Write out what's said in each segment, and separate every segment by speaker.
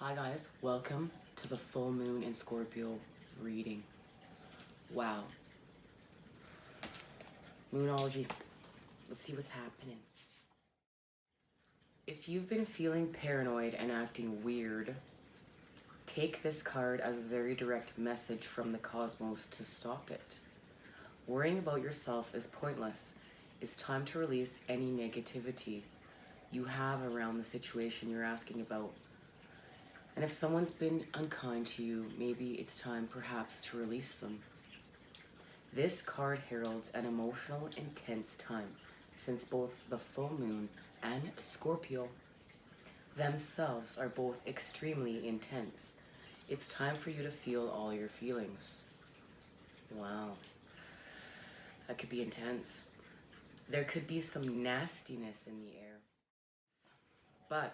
Speaker 1: Hi guys, welcome to the full moon in Scorpio reading. Wow. Moonology. Let's see what's happening. If you've been feeling paranoid and acting weird, take this card as a very direct message from the cosmos to stop it. Worrying about yourself is pointless. It's time to release any negativity you have around the situation you're asking about. And if someone's been unkind to you, maybe it's time perhaps to release them. This card heralds an emotional, intense time, since both the full moon and Scorpio themselves are both extremely intense. It's time for you to feel all your feelings. Wow. That could be intense. There could be some nastiness in the air. But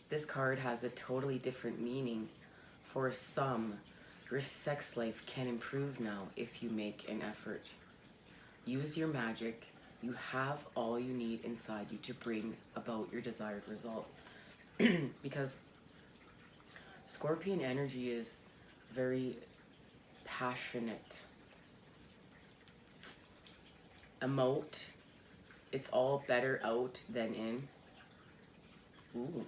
Speaker 1: this card has a totally different meaning. For some, your sex life can improve now if you make an effort. Use your magic. You have all you need inside you to bring about your desired result. Because Scorpion energy is very passionate. Emote. It's all better out than in. Ooh.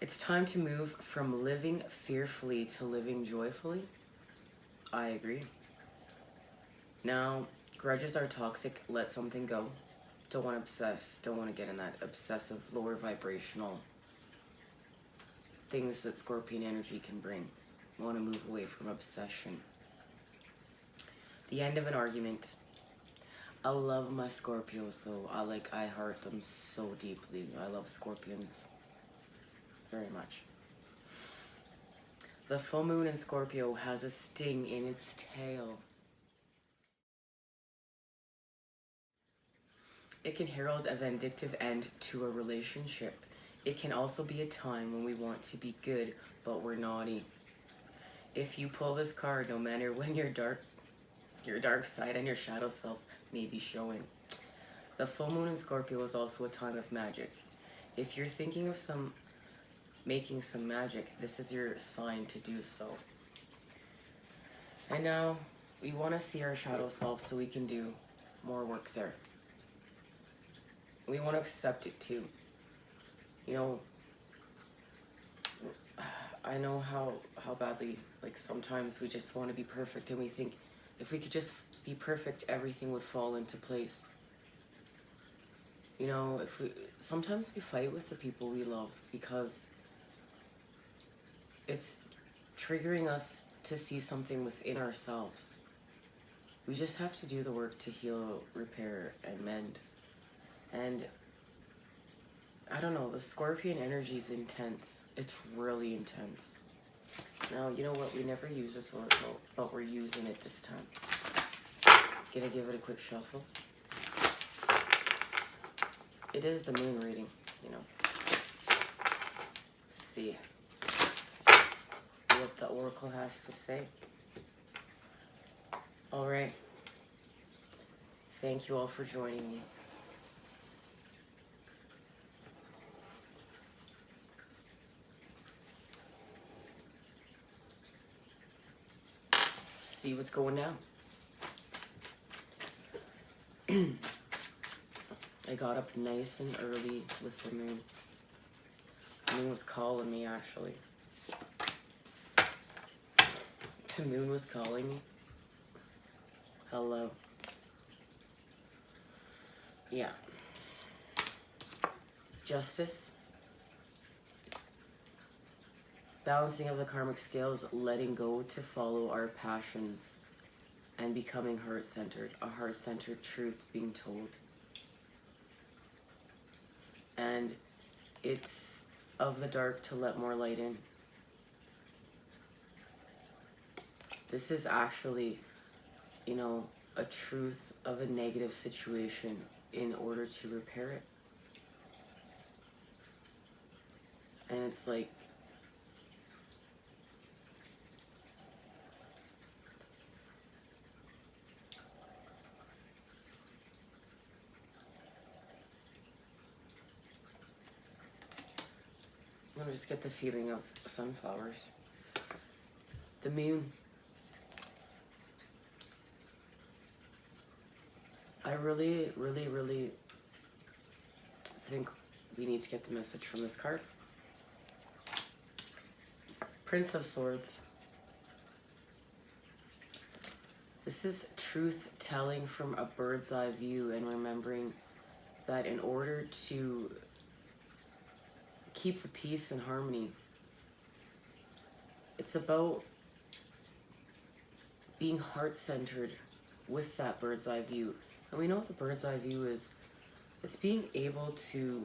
Speaker 1: It's time to move from living fearfully to living joyfully. I agree. Now, grudges are toxic. Let something go. Don't want to obsess. Don't want to get in that obsessive, lower vibrational things that Scorpion energy can bring. Want to move away from obsession. The end of an argument. I love my Scorpios though. I heart them so deeply. I love Scorpions very much. The full moon in Scorpio has a sting in its tail. It can herald a vindictive end to a relationship. It can also be a time when we want to be good, but we're naughty. If you pull this card, no matter when your dark side and your shadow self may be showing. The full moon in Scorpio is also a time of magic. If you're thinking of making some magic, this is your sign to do so. And now we want to see our shadow self so we can do more work there. We want to accept it too. You know, I know how badly, sometimes we just want to be perfect and we think if we could just be perfect, everything would fall into place. You know, sometimes we fight with the people we love because it's triggering us to see something within ourselves. We just have to do the work to heal, repair, and mend. And I don't know, the Scorpion energy is intense. It's really intense. Now, you know what? We never use this oracle, but we're using it this time. Gonna give it a quick shuffle. It is the moon reading, you know. Let's see what the oracle has to say. All right. Thank you all for joining me. See what's going down. I got up nice and early with the moon. The moon was calling me, actually. The moon was calling me. Hello. Yeah. Justice. Balancing of the karmic scales, letting go to follow our passions, and becoming heart-centered. A heart-centered truth being told. And it's of the dark to let more light in. This is actually, you know, a truth of a negative situation in order to repair it. And it's like, Let me just get the feeling of sunflowers. The moon. I really, really, really think we need to get the message from this card. Prince of Swords. This is truth telling from a bird's eye view, and remembering that in order to keep the peace and harmony, it's about being heart-centered with that bird's eye view. And we know what the bird's eye view is. It's being able to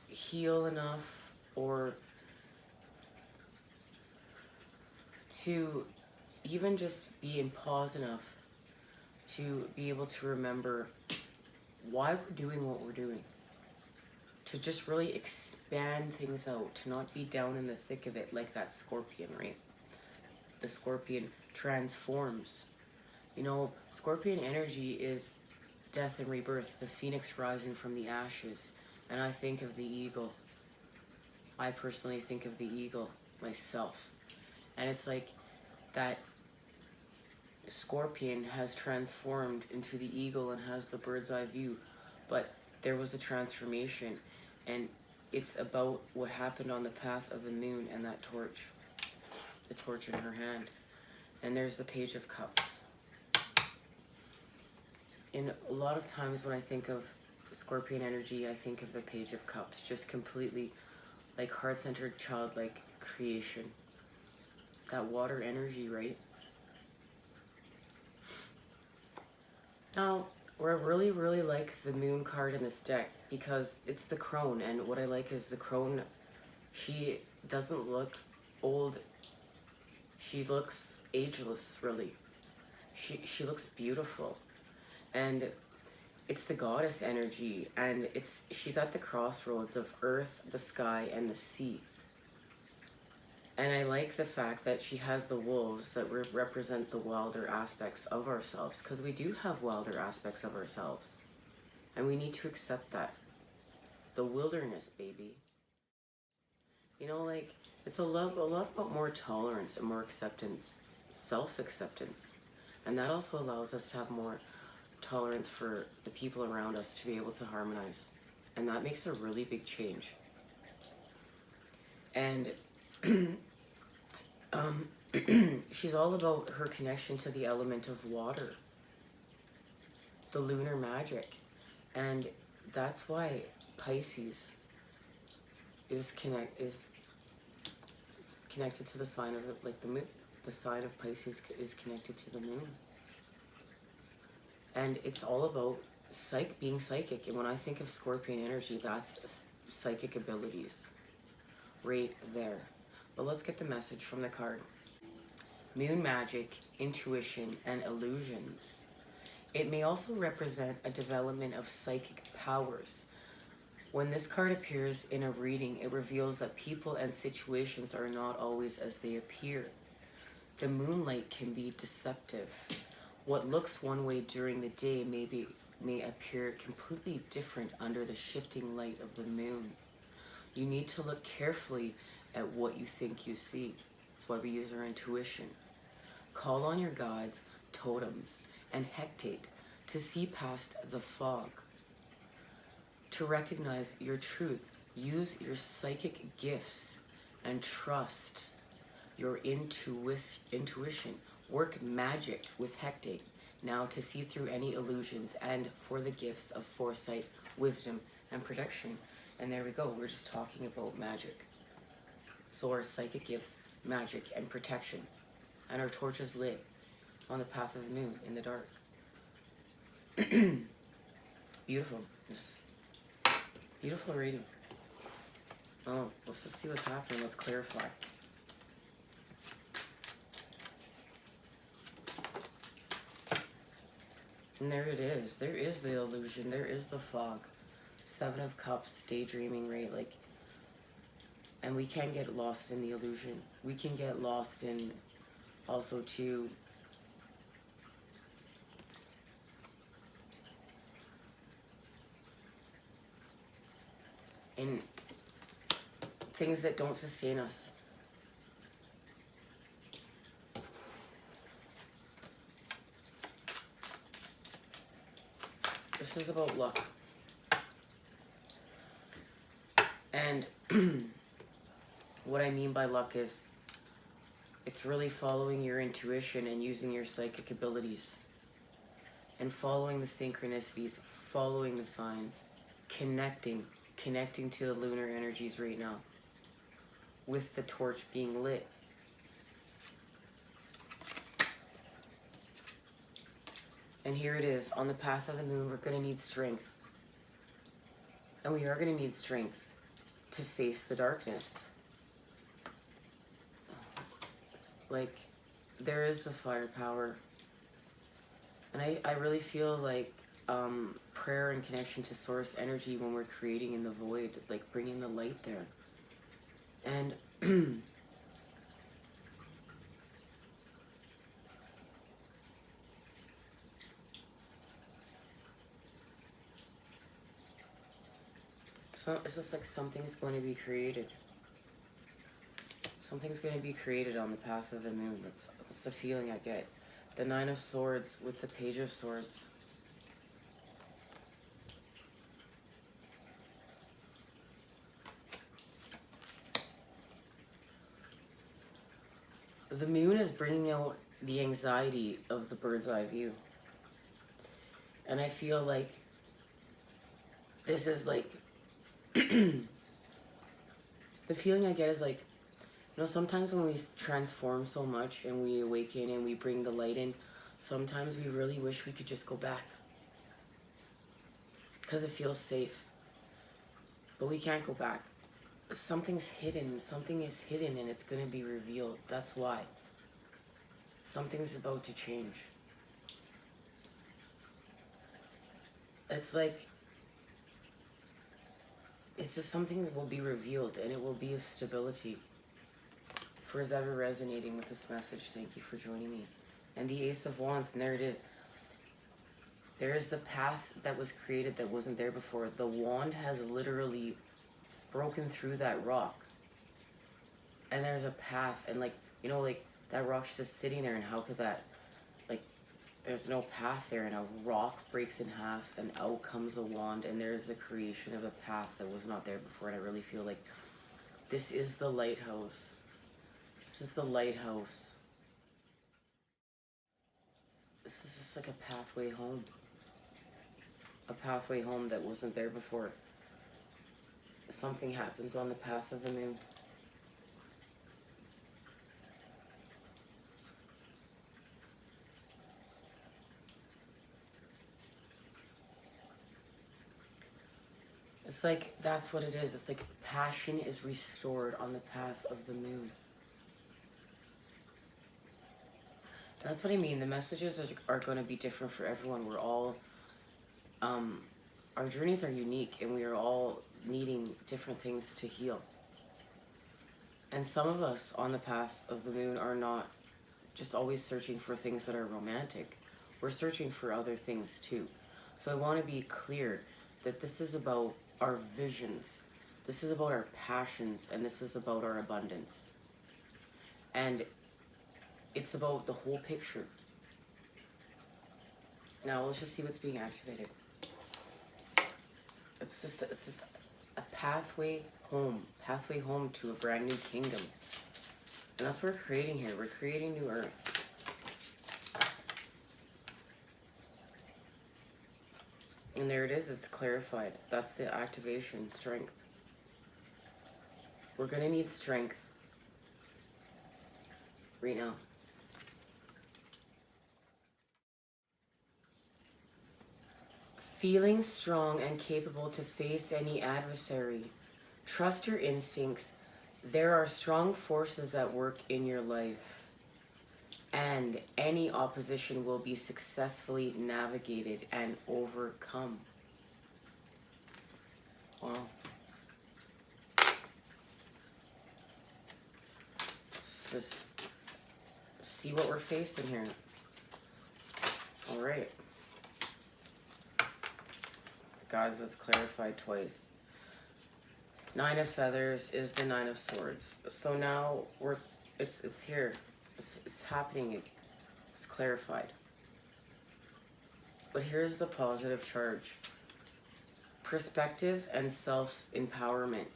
Speaker 1: heal enough, or to even just be in pause enough to be able to remember why we're doing what we're doing. To just really expand things out, to not be down in the thick of it like that scorpion, right? The scorpion transforms. You know, scorpion energy is death and rebirth, the phoenix rising from the ashes. And I think of the eagle. I personally think of the eagle myself. And it's like that scorpion has transformed into the eagle and has the bird's eye view. But there was a transformation. And it's about what happened on the path of the moon and that torch. The torch in her hand. And there's the Page of Cups. And a lot of times when I think of scorpion energy, I think of the Page of Cups. Just completely like heart-centered, childlike creation. That water energy, right? Now, where I really, really like the moon card in this deck, because it's the crone, and what I like is the crone, she doesn't look old. She looks ageless, really. She looks beautiful. And it's the goddess energy, and she's at the crossroads of earth, the sky, and the sea. And I like the fact that she has the wolves that represent the wilder aspects of ourselves, because we do have wilder aspects of ourselves. And we need to accept that. The wilderness, baby. You know, like, it's a lot about more tolerance and more acceptance, self-acceptance. And that also allows us to have more tolerance for the people around us to be able to harmonize. And that makes a really big change. And she's all about her connection to the element of water, the lunar magic. And that's why Pisces is connected to the sign of, like, the moon. The sign of Pisces is connected to the moon. And it's all about being psychic. And when I think of scorpion energy, that's psychic abilities right there. But let's get the message from the card. Moon magic, intuition, and illusions. It may also represent a development of psychic powers. When this card appears in a reading, it reveals that people and situations are not always as they appear. The moonlight can be deceptive. What looks one way during the day may appear completely different under the shifting light of the moon. You need to look carefully at what you think you see. That's why we use our intuition. Call on your gods, totems, and hectate to see past the fog. To recognize your truth, use your psychic gifts and trust your intuition. Work magic with hectate now to see through any illusions and for the gifts of foresight, wisdom, and protection. And there we go, we're just talking about magic. So our psychic gifts, magic, and protection. And our torch is lit on the path of the moon in the dark. Beautiful. Just beautiful reading. Oh, let's just see what's happening. Let's clarify. And there it is. There is the illusion. There is the fog. Seven of Cups, daydreaming, right? Like, and we can get lost in the illusion. We can get lost in also too in things that don't sustain us. This is about luck. And what I mean by luck is it's really following your intuition and using your psychic abilities and following the synchronicities, following the signs, connecting to the lunar energies right now with the torch being lit. And here it is, on the path of the moon, we're going to need strength. And we are going to need strength to face the darkness. Like, there is the firepower. And I really feel like prayer and connection to source energy when we're creating in the void, like bringing the light there. And so it's just like something's going to be created. Something's going to be created on the path of the moon. That's the feeling I get. The Nine of Swords with the Page of Swords. The moon is bringing out the anxiety of the bird's eye view. And I feel like this is like, the feeling I get is like, you know, sometimes when we transform so much and we awaken and we bring the light in, sometimes we really wish we could just go back. Because it feels safe. But we can't go back. Something's hidden. Something is hidden and it's going to be revealed. That's why. Something's about to change. It's like, it's just something that will be revealed and it will be of stability. For is ever resonating with this message, thank you for joining me. And the Ace of Wands, and there it is. There is the path that was created that wasn't there before. The wand has literally broken through that rock. And there's a path, and like, you know, like that rock's just sitting there, and how could that, like, there's no path there, and a rock breaks in half, and out comes a wand, and there's the creation of a path that was not there before. And I really feel like this is the lighthouse. This is the lighthouse. This is just like a pathway home. A pathway home that wasn't there before. Something happens on the path of the moon. It's like, that's what it is. It's like passion is restored on the path of the moon. That's what I mean. The messages are going to be different for everyone. We're all, our journeys are unique and we are all needing different things to heal. And some of us on the path of the moon are not just always searching for things that are romantic. We're searching for other things too. So I want to be clear that this is about our visions. This is about our passions, and this is about our abundance. And it's about the whole picture. Now let's just see what's being activated. It's just a pathway home to a brand new kingdom. And that's what we're creating here. We're creating new earth. And there it is, it's clarified. That's the activation, strength. We're gonna need strength right now. Feeling strong and capable to face any adversary. Trust your instincts. There are strong forces at work in your life, and any opposition will be successfully navigated and overcome. Wow. Let's just see what we're facing here. All right. Guys, let's clarify twice. Nine of Feathers is the Nine of Swords. So now it's here. It's happening. It's clarified. But here's the positive charge. Perspective and self-empowerment.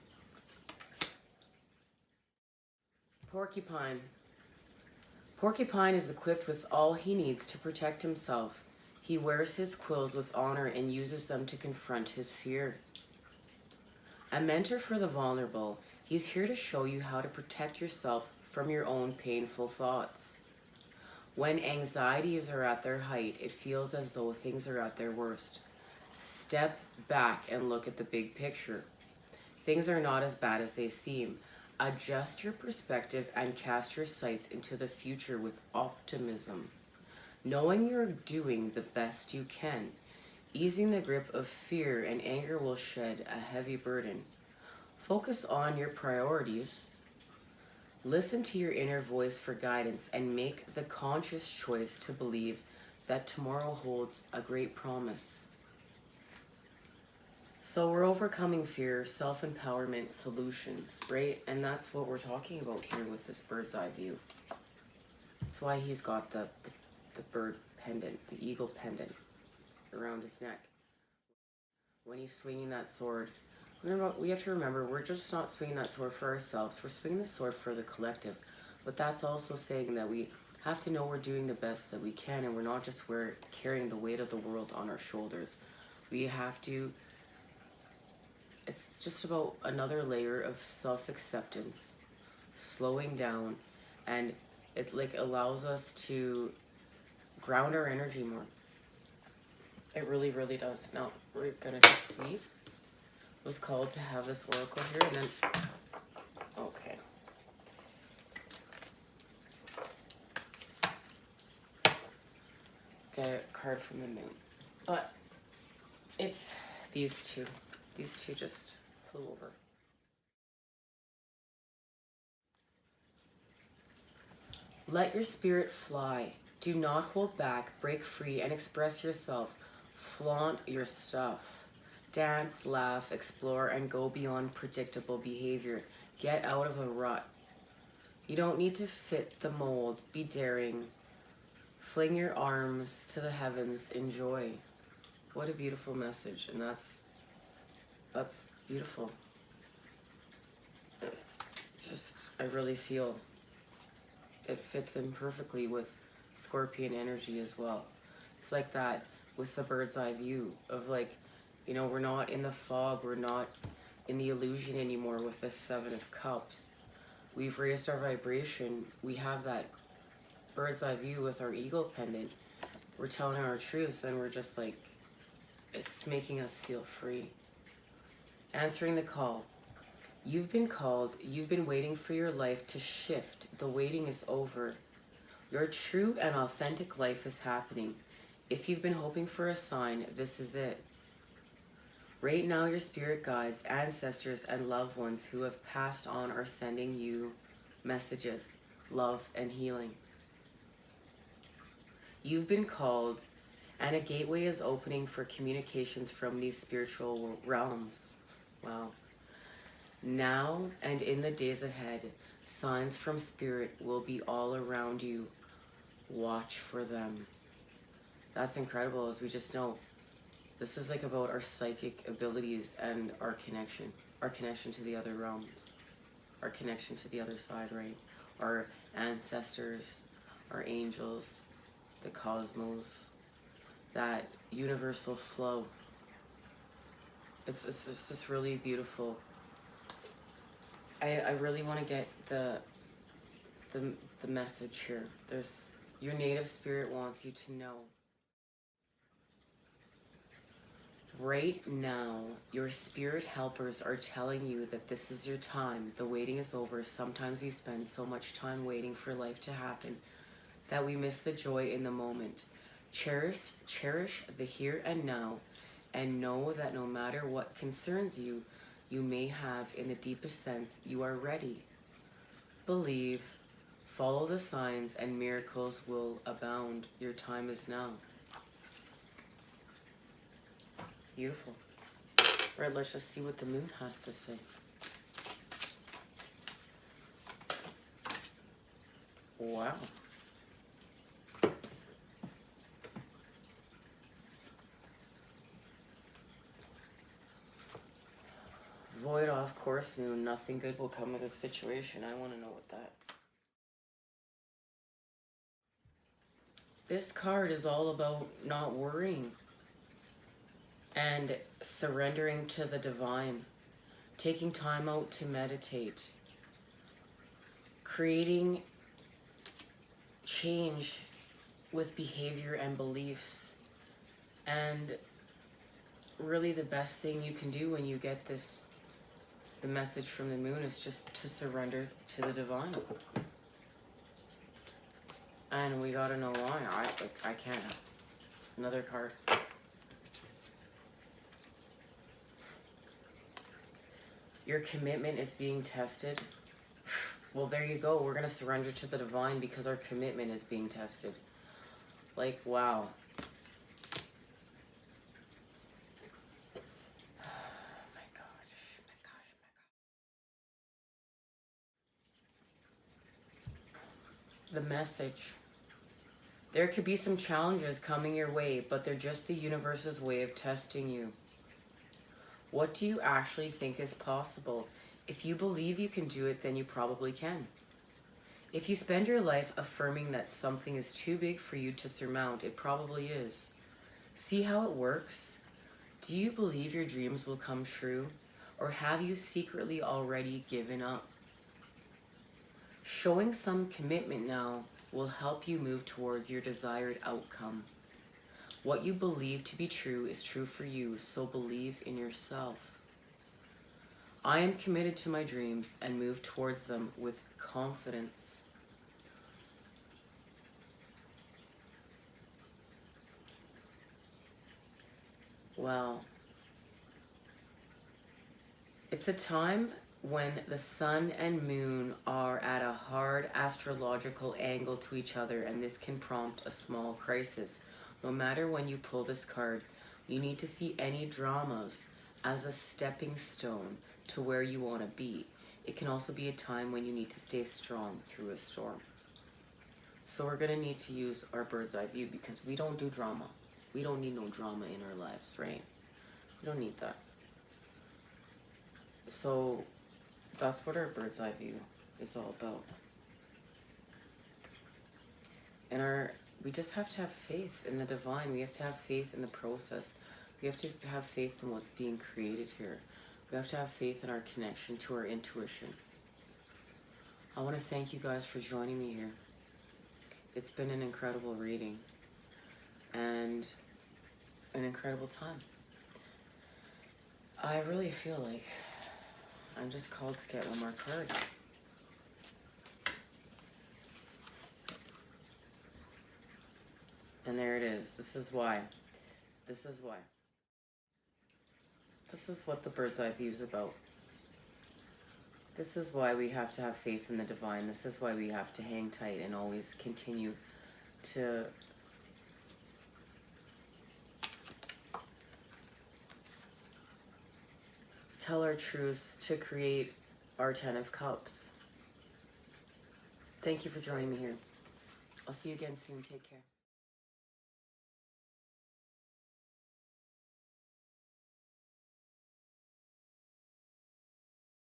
Speaker 1: Porcupine. Porcupine is equipped with all he needs to protect himself. He wears his quills with honor and uses them to confront his fear. A mentor for the vulnerable, he's here to show you how to protect yourself from your own painful thoughts. When anxieties are at their height, it feels as though things are at their worst. Step back and look at the big picture. Things are not as bad as they seem. Adjust your perspective and cast your sights into the future with optimism. Knowing you're doing the best you can, easing the grip of fear and anger will shed a heavy burden. Focus on your priorities. Listen to your inner voice for guidance and make the conscious choice to believe that tomorrow holds a great promise. So we're overcoming fear, self-empowerment, solutions, right? And that's what we're talking about here with this bird's eye view. That's why he's got the bird pendant, the eagle pendant around his neck. When he's swinging that sword, we have to remember, we're just not swinging that sword for ourselves. We're swinging the sword for the collective. But that's also saying that we have to know we're doing the best that we can, and we're not just carrying the weight of the world on our shoulders. We have to, it's just about another layer of self-acceptance, slowing down, and it allows us to ground our energy more. It really, really does. Now, we're gonna just see. I was called to have this oracle here, and then, okay. Get a card from the moon. But it's these two. These two just flew over. Let your spirit fly. Do not hold back. Break free and express yourself. Flaunt your stuff. Dance, laugh, explore, and go beyond predictable behavior. Get out of the rut. You don't need to fit the mold. Be daring. Fling your arms to the heavens. Enjoy. What a beautiful message. And that's beautiful. I really feel it fits in perfectly with Scorpion energy as well. It's like that with the bird's eye view of we're not in the fog, we're not in the illusion anymore with the Seven of Cups. We've raised our vibration. We have that bird's eye view with our eagle pendant. We're telling our truths, and we're just it's making us feel free. Answering the call. You've been called. You've been waiting for your life to shift. The waiting is over. Your true and authentic life is happening. If you've been hoping for a sign, this is it. Right now, your spirit guides, ancestors, and loved ones who have passed on are sending you messages, love, and healing. You've been called, and a gateway is opening for communications from these spiritual realms. Wow. Now and in the days ahead, signs from spirit will be all around you. Watch for them. That's incredible, as we just know. This is about our psychic abilities and our connection to the other realms, our connection to the other side, right? Our ancestors, our angels, the cosmos, that universal flow. It's just really beautiful. I really want to get the message here. Your native spirit wants you to know. Right now, your spirit helpers are telling you that this is your time. The waiting is over. Sometimes we spend so much time waiting for life to happen that we miss the joy in the moment. Cherish the here and now, and know that no matter what concerns you, you may have in the deepest sense, you are ready. Believe, follow the signs, and miracles will abound. Your time is now. Beautiful. All right, let's just see what the moon has to say. Wow. Void off course moon. Nothing good will come of this situation. I want to know what that. This card is all about not worrying and surrendering to the divine. Taking time out to meditate. Creating change with behavior and beliefs. And really the best thing you can do when you get this, the message from the moon, is just to surrender to the divine. And we gotta know why. I can't. Another card. Your commitment is being tested. Well, there you go. We're gonna surrender to the divine because our commitment is being tested. Like, wow. The message. There could be some challenges coming your way, but they're just the universe's way of testing you. What do you actually think is possible? If you believe you can do it, then you probably can. If you spend your life affirming that something is too big for you to surmount, it probably is. See how it works? Do you believe your dreams will come true? Or have you secretly already given up? Showing some commitment now will help you move towards your desired outcome. What you believe to be true is true for you, so believe in yourself. I am committed to my dreams and move towards them with confidence. Well, it's a time when the sun and moon are at a hard astrological angle to each other, and this can prompt a small crisis. No matter when you pull this card, you need to see any dramas as a stepping stone to where you want to be. It can also be a time when you need to stay strong through a storm. So we're going to need to use our bird's eye view because we don't do drama. We don't need no drama in our lives, right? We don't need that. So that's what our bird's eye view is all about. And we just have to have faith in the divine. We have to have faith in the process. We have to have faith in what's being created here. We have to have faith in our connection to our intuition. I want to thank you guys for joining me here. It's been an incredible reading and an incredible time. I really feel like I'm just called to get one more card. And there it is. This is why. This is why. This is what the bird's eye view is about. This is why we have to have faith in the divine. This is why we have to hang tight and always continue to tell our truths, to create our 10 of Cups. Thank you for joining me here. I'll see you again soon. Take care.